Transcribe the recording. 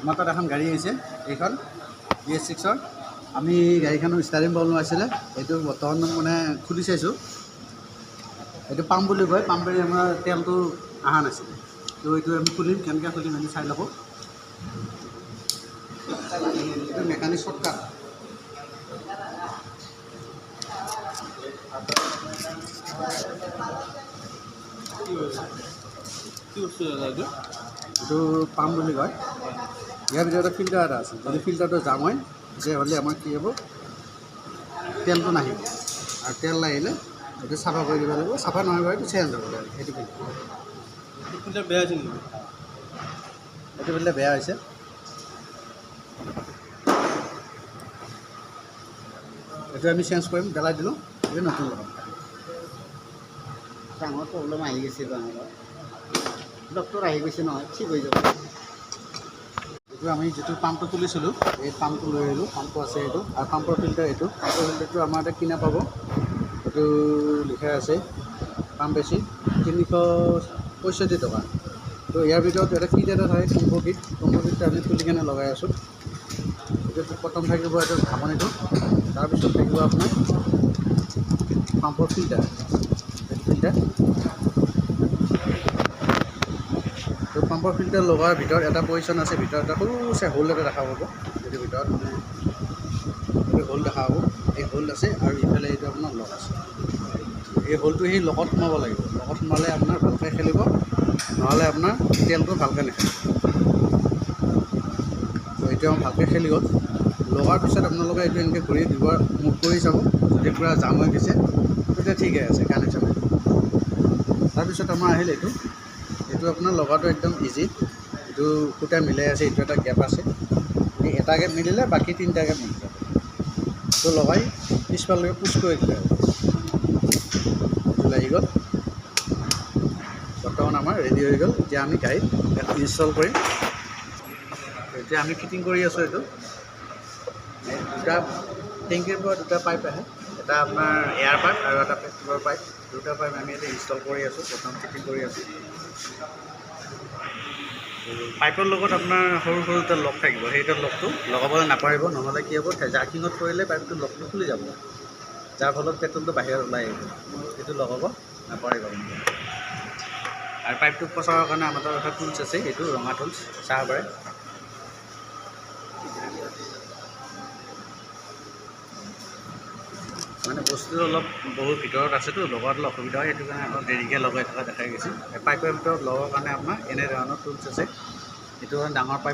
আমাৰ তাত এখন গাড়ী আহিছে, এইখন BS6-ৰ। আমি গাড়ীখনৰ ষ্টাৰিং বল আছিলে, এইটো বৰ্তমান মানে খুলি চাইছোঁ। এইটো পাম্প বুলি কয়, পাম্পেৰে আমাৰ তেলটো অহা নাছিলে। তো এইটো আমি খুলিম, কেনেকৈ খুলিম আমি চাই ল'ব। এইটো মেকানিক শ্বৰ্টকাট। কি বস্তু দাদা এইটো পাম্প বুলি কয়। ইয়াৰ ভিতৰত ফিল্টাৰ এটা আছে, যদি ফিল্টাৰটো জাম হয় তেতিয়াহ'লে আমাৰ কি হ'ব, তেলটো নাহিব। আৰু তেল নাহিলে এইটো চাফা কৰি দিব লাগিব, চাফা নহয় বাৰু এইটো চেঞ্জ হ'ব লাগিব। সেইটো ফিল্টাৰ বেয়া হৈছে নেকি? এইটো ফিল্টাৰ বেয়া হৈছে। এইটো আমি চেঞ্জ কৰিম, জ্বলাই দিলোঁ, এইটো নতুন লগাম। ডাঙৰ প্ৰব্লেম আহি গৈছে ডাঙৰ। ডক্টৰ আহি গৈছে নহয়, ঠিক হৈ যাব। এইটো আমি যিটো পাম্পটো তুলিছিলোঁ, এই পাম্পটো লৈ আহিলোঁ। পাম্পটো আছে এইটো, আৰু পাম্পৰ ফিল্টাৰ এইটো। পাম্পৰ ফিল্টাৰটো আমাৰ তাত কিনা পাব। এইটো লিখা আছে পাম্প বেছি 365 টকা। তো ইয়াৰ ভিতৰত এটা কিট এটা থাকে, কম্প'জিটটো আমি খুলি কেনে লগাই আছোঁ। এইটো প্ৰথম থাকিব এইটো ঢাকনিটো, তাৰপিছত থাকিব আপোনাৰ পাম্পৰ ফিল্টাৰ। ফিল্টাৰ তো পাম্পৰ ফিল্টাৰ লগোৱাৰ ভিতৰত এটা পজিশ্যন আছে, ভিতৰত এটা সৰুছে হোল এটা দেখা পাব। এইটোৰ ভিতৰত মানে এইটো হোল দেখা পাব, এই হোল আছে, আৰু ইফালে এইটো আপোনাৰ লক আছে। এই হোলটো সেই লকত সোমাব লাগিব, লকত সোমালে আপোনাৰ ভালকৈ খেলিব, নহ'লে আপোনাৰ তেলটো ভালকৈ নেখেলিব। তো এইটো ভালকৈ খেলি গ'ল। লগোৱাৰ পিছত আপোনালোকে এইটো এনেকৈ ঘূৰি দুবাৰ মুভ কৰি চাব, যদি পূৰা জাম হৈ গৈছে তেতিয়া ঠিকে আছে, কানেকশ্যন। তাৰপিছত আমাৰ আহিল এইটো আপোনাৰ লগাটো একদম ইজি। এইটো সূতা মিলাই আছে, এইটো এটা গেপ আছে, এই এটা গেপ মিলিলে বাকী 3টা গেপ মিলি যাব। তো লগাই পিছফাললৈকে পুছ কৰি দিলে আহি গ'ল। বৰ্তমান আমাৰ ৰেডি হৈ গ'ল। এতিয়া আমি গাড়ীত ইনষ্টল কৰিম। এতিয়া আমি ফিটিং কৰি আছোঁ। এইটো দুটা টেংকিৰ পৰা দুটা পাইপ আহে, এটা আপোনাৰ এয়াৰ পাইপ আৰু এটা পেট্ৰলৰ পাইপ। দুটা পাইপ আমি এতিয়া ইনষ্টল কৰি আছোঁ, প্ৰথম ফিটিং কৰি আছোঁ। পাইপৰ লগত আপোনাৰ সৰু সৰু এটা লক থাকিব, সেইটো লকটো লগাবলৈ নাপাৰিব, নহ'লে কি হ'ব, জাৰ্কিঙত পৰিলে পাইপটো লকটো খুলি যাব, যাৰ ফলত পেট্ৰলটো বাহিৰত ওলাই আহিব। সেইটো লগাব নাপাৰিব। আৰু পাইপটো ফচাবৰ কাৰণে আমাৰ তাত এটা টুলছ আছে, সেইটো ৰঙা টুলছ চাব পাৰে। মানে বস্তুটো অলপ বহুত ভিতৰত আছেতো, লগাত অলপ অসুবিধা হয়, সেইটো কাৰণে অলপ দেৰিকৈ লগাই থকা দেখা গৈছে। পাইপৰ ভিতৰত লগাবৰ কাৰণে আপোনাৰ এনেধৰণৰ টুলছ আছে। এইটো ডাঙৰ পাইপ।